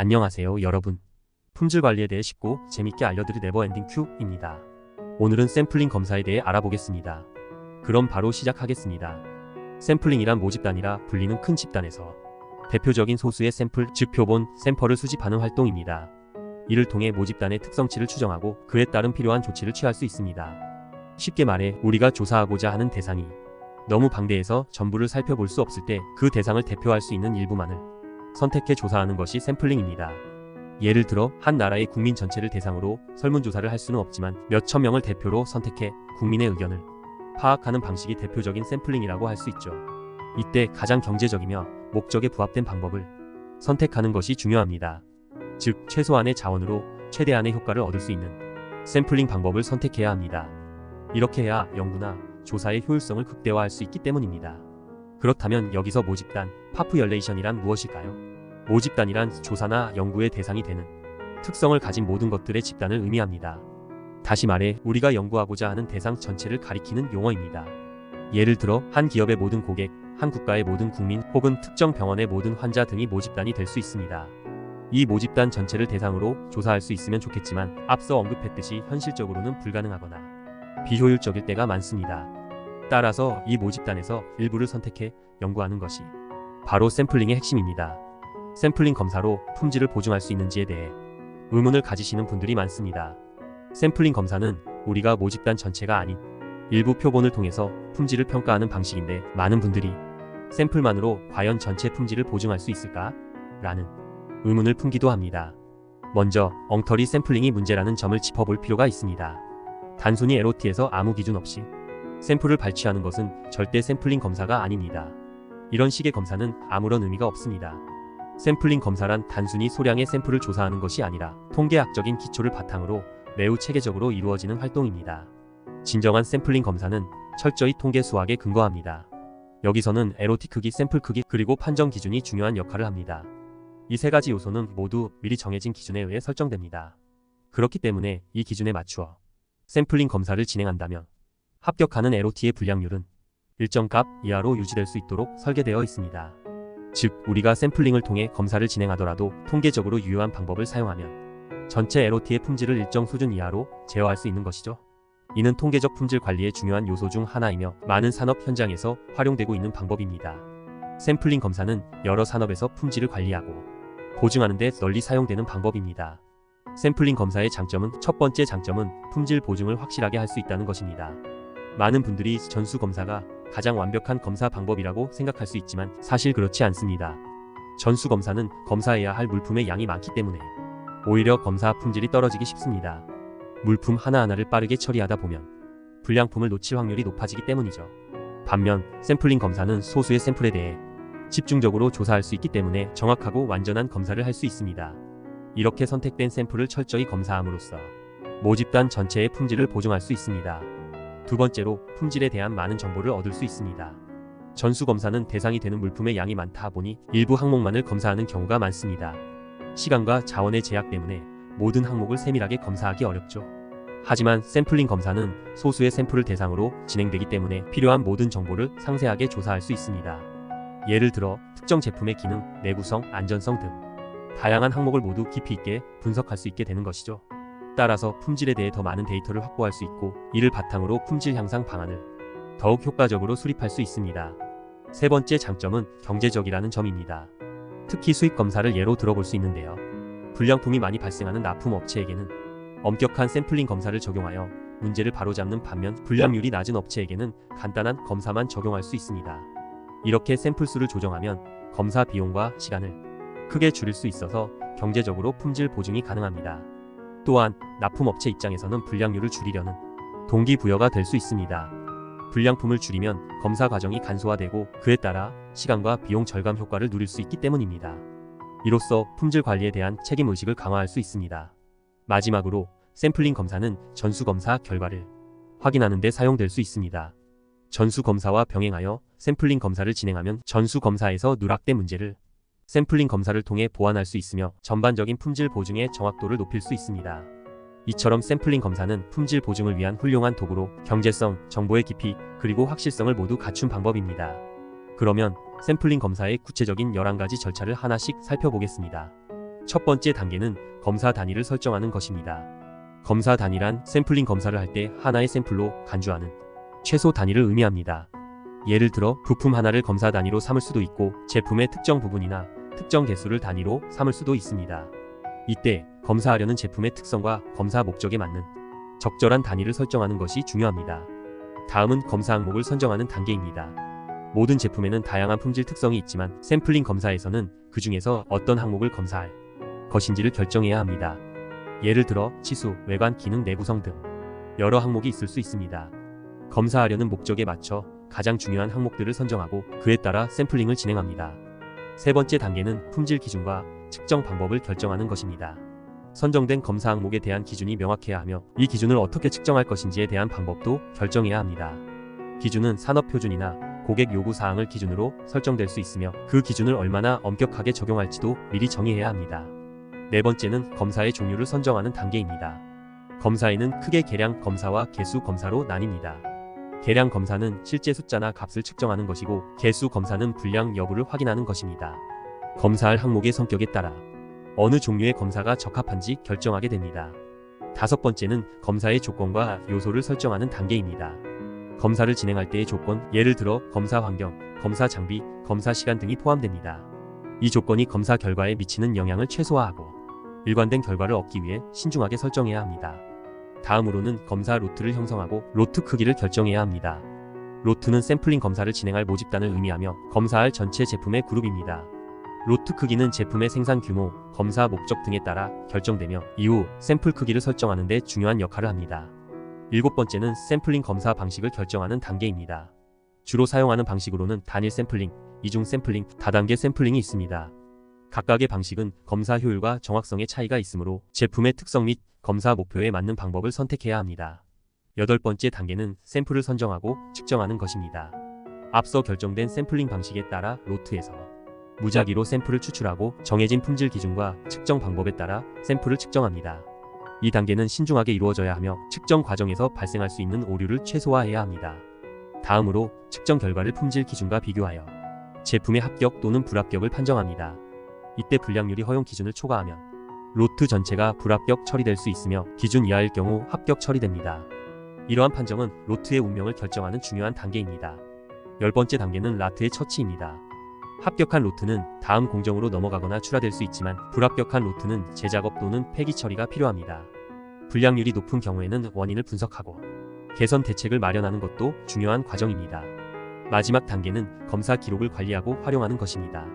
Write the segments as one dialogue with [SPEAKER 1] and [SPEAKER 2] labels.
[SPEAKER 1] 안녕하세요 여러분. 품질 관리에 대해 쉽고 재밌게 알려드릴 네버엔딩 큐입니다. 오늘은 샘플링 검사에 대해 알아보겠습니다. 그럼 바로 시작하겠습니다. 샘플링이란 모집단이라 불리는 큰 집단에서 대표적인 소수의 샘플, 즉 표본, 샘플을 수집하는 활동입니다. 이를 통해 모집단의 특성치를 추정하고 그에 따른 필요한 조치를 취할 수 있습니다. 쉽게 말해 우리가 조사하고자 하는 대상이 너무 방대해서 전부를 살펴볼 수 없을 때 그 대상을 대표할 수 있는 일부만을 선택해 조사하는 것이 샘플링입니다. 예를 들어 한 나라의 국민 전체를 대상으로 설문조사를 할 수는 없지만 몇천 명을 대표로 선택해 국민의 의견을 파악하는 방식이 대표적인 샘플링이라고 할 수 있죠. 이때 가장 경제적이며 목적에 부합된 방법을 선택하는 것이 중요합니다. 즉 최소한의 자원으로 최대한의 효과를 얻을 수 있는 샘플링 방법을 선택해야 합니다. 이렇게 해야 연구나 조사의 효율성을 극대화할 수 있기 때문입니다. 그렇다면 여기서 모집단, 파푸열레이션이란 무엇일까요? 모집단이란 조사나 연구의 대상이 되는 특성을 가진 모든 것들의 집단을 의미합니다. 다시 말해 우리가 연구하고자 하는 대상 전체를 가리키는 용어입니다. 예를 들어 한 기업의 모든 고객, 한 국가의 모든 국민 혹은 특정 병원의 모든 환자 등이 모집단이 될 수 있습니다. 이 모집단 전체를 대상으로 조사할 수 있으면 좋겠지만 앞서 언급했듯이 현실적으로는 불가능하거나 비효율적일 때가 많습니다. 따라서 이 모집단에서 일부를 선택해 연구하는 것이 바로 샘플링의 핵심입니다. 샘플링 검사로 품질을 보증할 수 있는지에 대해 의문을 가지시는 분들이 많습니다. 샘플링 검사는 우리가 모집단 전체가 아닌 일부 표본을 통해서 품질을 평가하는 방식인데 많은 분들이 샘플만으로 과연 전체 품질을 보증할 수 있을까? 라는 의문을 품기도 합니다. 먼저 엉터리 샘플링이 문제라는 점을 짚어볼 필요가 있습니다. 단순히 LOT에서 아무 기준 없이 샘플을 발취하는 것은 절대 샘플링 검사가 아닙니다. 이런 식의 검사는 아무런 의미가 없습니다. 샘플링 검사란 단순히 소량의 샘플을 조사하는 것이 아니라 통계학적인 기초를 바탕으로 매우 체계적으로 이루어지는 활동입니다. 진정한 샘플링 검사는 철저히 통계 수학에 근거합니다. 여기서는 LOT 크기, 샘플 크기, 그리고 판정 기준이 중요한 역할을 합니다. 이 세 가지 요소는 모두 미리 정해진 기준에 의해 설정됩니다. 그렇기 때문에 이 기준에 맞추어 샘플링 검사를 진행한다면 합격하는 LOT의 분량률은 일정 값 이하로 유지될 수 있도록 설계되어 있습니다. 즉 우리가 샘플링을 통해 검사를 진행하더라도 통계적으로 유효한 방법을 사용하면 전체 LOT의 품질을 일정 수준 이하로 제어할 수 있는 것이죠. 이는 통계적 품질 관리의 중요한 요소 중 하나이며 많은 산업 현장에서 활용되고 있는 방법입니다. 샘플링 검사는 여러 산업에서 품질을 관리하고 보증하는 데 널리 사용되는 방법입니다. 샘플링 검사의 장점은 첫 번째 장점은 품질 보증을 확실하게 할 수 있다는 것입니다. 많은 분들이 전수 검사가 가장 완벽한 검사 방법이라고 생각할 수 있지만 사실 그렇지 않습니다. 전수 검사는 검사해야 할 물품의 양이 많기 때문에 오히려 검사 품질이 떨어지기 쉽습니다. 물품 하나하나를 빠르게 처리하다 보면 불량품을 놓칠 확률이 높아지기 때문이죠. 반면 샘플링 검사는 소수의 샘플에 대해 집중적으로 조사할 수 있기 때문에 정확하고 완전한 검사를 할 수 있습니다. 이렇게 선택된 샘플을 철저히 검사함으로써 모집단 전체의 품질을 보증할 수 있습니다. 두 번째로 품질에 대한 많은 정보를 얻을 수 있습니다. 전수 검사는 대상이 되는 물품의 양이 많다 보니 일부 항목만을 검사하는 경우가 많습니다. 시간과 자원의 제약 때문에 모든 항목을 세밀하게 검사하기 어렵죠. 하지만 샘플링 검사는 소수의 샘플을 대상으로 진행되기 때문에 필요한 모든 정보를 상세하게 조사할 수 있습니다. 예를 들어 특정 제품의 기능, 내구성, 안전성 등 다양한 항목을 모두 깊이 있게 분석할 수 있게 되는 것이죠. 따라서 품질에 대해 더 많은 데이터를 확보할 수 있고 이를 바탕으로 품질 향상 방안을 더욱 효과적으로 수립할 수 있습니다. 세 번째 장점은 경제적이라는 점입니다. 특히 수입 검사를 예로 들어볼 수 있는데요. 불량품이 많이 발생하는 납품 업체에게는 엄격한 샘플링 검사를 적용하여 문제를 바로잡는 반면 불량률이 낮은 업체에게는 간단한 검사만 적용할 수 있습니다. 이렇게 샘플 수를 조정하면 검사 비용과 시간을 크게 줄일 수 있어서 경제적으로 품질 보증이 가능합니다. 또한 납품업체 입장에서는 불량률을 줄이려는 동기부여가 될 수 있습니다. 불량품을 줄이면 검사 과정이 간소화되고 그에 따라 시간과 비용 절감 효과를 누릴 수 있기 때문입니다. 이로써 품질 관리에 대한 책임의식을 강화할 수 있습니다. 마지막으로 샘플링 검사는 전수검사 결과를 확인하는 데 사용될 수 있습니다. 전수검사와 병행하여 샘플링 검사를 진행하면 전수검사에서 누락된 문제를 샘플링 검사를 통해 보완할 수 있으며 전반적인 품질 보증의 정확도를 높일 수 있습니다. 이처럼 샘플링 검사는 품질 보증을 위한 훌륭한 도구로 경제성, 정보의 깊이, 그리고 확실성을 모두 갖춘 방법입니다. 그러면 샘플링 검사의 구체적인 11가지 절차를 하나씩 살펴보겠습니다. 첫 번째 단계는 검사 단위를 설정하는 것입니다. 검사 단위란 샘플링 검사를 할 때 하나의 샘플로 간주하는 최소 단위를 의미합니다. 예를 들어 부품 하나를 검사 단위로 삼을 수도 있고 제품의 특정 부분이나 특정 개수를 단위로 삼을 수도 있습니다. 이때 검사하려는 제품의 특성과 검사 목적에 맞는 적절한 단위를 설정하는 것이 중요합니다. 다음은 검사 항목을 선정하는 단계입니다. 모든 제품에는 다양한 품질 특성이 있지만 샘플링 검사에서는 그 중에서 어떤 항목을 검사할 것인지를 결정해야 합니다. 예를 들어 치수, 외관, 기능, 내구성 등 여러 항목이 있을 수 있습니다. 검사하려는 목적에 맞춰 가장 중요한 항목들을 선정하고 그에 따라 샘플링을 진행합니다. 세 번째 단계는 품질 기준과 측정 방법을 결정하는 것입니다. 선정된 검사 항목에 대한 기준이 명확해야 하며 이 기준을 어떻게 측정할 것인지에 대한 방법도 결정해야 합니다. 기준은 산업표준이나 고객 요구 사항을 기준으로 설정될 수 있으며 그 기준을 얼마나 엄격하게 적용할지도 미리 정의해야 합니다. 네 번째는 검사의 종류를 선정하는 단계입니다. 검사에는 크게 계량 검사와 개수 검사로 나뉩니다. 계량 검사는 실제 숫자나 값을 측정하는 것이고 개수 검사는 분량 여부를 확인하는 것입니다. 검사할 항목의 성격에 따라 어느 종류의 검사가 적합한지 결정하게 됩니다. 다섯 번째는 검사의 조건과 요소를 설정하는 단계입니다. 검사를 진행할 때의 조건, 예를 들어 검사 환경, 검사 장비, 검사 시간 등이 포함됩니다. 이 조건이 검사 결과에 미치는 영향을 최소화하고 일관된 결과를 얻기 위해 신중하게 설정해야 합니다. 다음으로는 검사 로트를 형성하고 로트 크기를 결정해야 합니다. 로트는 샘플링 검사를 진행할 모집단을 의미하며 검사할 전체 제품의 그룹입니다. 로트 크기는 제품의 생산 규모, 검사 목적 등에 따라 결정되며 이후 샘플 크기를 설정하는 데 중요한 역할을 합니다. 일곱 번째는 샘플링 검사 방식을 결정하는 단계입니다. 주로 사용하는 방식으로는 단일 샘플링, 이중 샘플링, 다단계 샘플링이 있습니다. 각각의 방식은 검사 효율과 정확성의 차이가 있으므로 제품의 특성 및 검사 목표에 맞는 방법을 선택해야 합니다. 여덟 번째 단계는 샘플을 선정하고 측정하는 것입니다. 앞서 결정된 샘플링 방식에 따라 로트에서 무작위로 샘플을 추출하고 정해진 품질 기준과 측정 방법에 따라 샘플을 측정합니다. 이 단계는 신중하게 이루어져야 하며 측정 과정에서 발생할 수 있는 오류를 최소화해야 합니다. 다음으로 측정 결과를 품질 기준과 비교하여 제품의 합격 또는 불합격을 판정합니다. 이때 불량률이 허용 기준을 초과하면 로트 전체가 불합격 처리될 수 있으며 기준 이하일 경우 합격 처리됩니다. 이러한 판정은 로트의 운명을 결정하는 중요한 단계입니다. 열 번째 단계는 라트의 처치입니다. 합격한 로트는 다음 공정으로 넘어가거나 출하될 수 있지만 불합격한 로트는 재작업 또는 폐기 처리가 필요합니다. 불량률이 높은 경우에는 원인을 분석하고 개선 대책을 마련하는 것도 중요한 과정입니다. 마지막 단계는 검사 기록을 관리하고 활용하는 것입니다.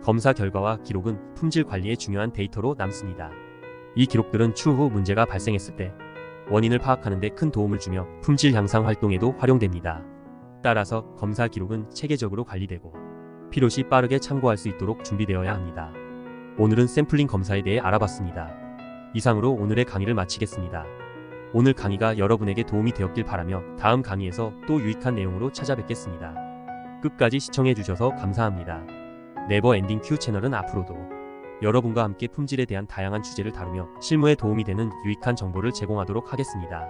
[SPEAKER 1] 검사 결과와 기록은 품질 관리에 중요한 데이터로 남습니다. 이 기록들은 추후 문제가 발생했을 때 원인을 파악하는 데 큰 도움을 주며 품질 향상 활동에도 활용됩니다. 따라서 검사 기록은 체계적으로 관리되고 필요시 빠르게 참고할 수 있도록 준비되어야 합니다. 오늘은 샘플링 검사에 대해 알아봤습니다. 이상으로 오늘의 강의를 마치겠습니다. 오늘 강의가 여러분에게 도움이 되었길 바라며 다음 강의에서 또 유익한 내용으로 찾아뵙겠습니다. 끝까지 시청해주셔서 감사합니다. 네버엔딩 큐 채널은 앞으로도 여러분과 함께 품질에 대한 다양한 주제를 다루며 실무에 도움이 되는 유익한 정보를 제공하도록 하겠습니다.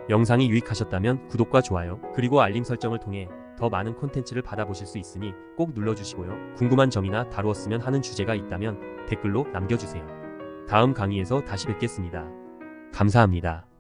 [SPEAKER 1] 영상이 유익하셨다면 구독과 좋아요 그리고 알림 설정을 통해 더 많은 콘텐츠를 받아보실 수 있으니 꼭 눌러주시고요. 궁금한 점이나 다루었으면 하는 주제가 있다면 댓글로 남겨주세요. 다음 강의에서 다시 뵙겠습니다. 감사합니다.